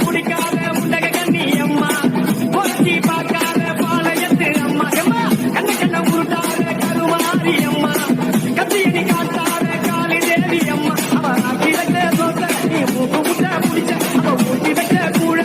புடிக்காத முண்டக கண்ணி அம்மா போச்சி பார்க்காத பாளையத்து அம்மா அம்மா கண்ண கண்ண உருட்டாத கருமாரி அம்மா கத்தியடி காட்டாத காளி தேவி அம்மா அவ ஆக்கி வைத்த தோசை நீ மூக்கு முட்டை முடிச்ச அவ ஊட்டி வைத்த கூட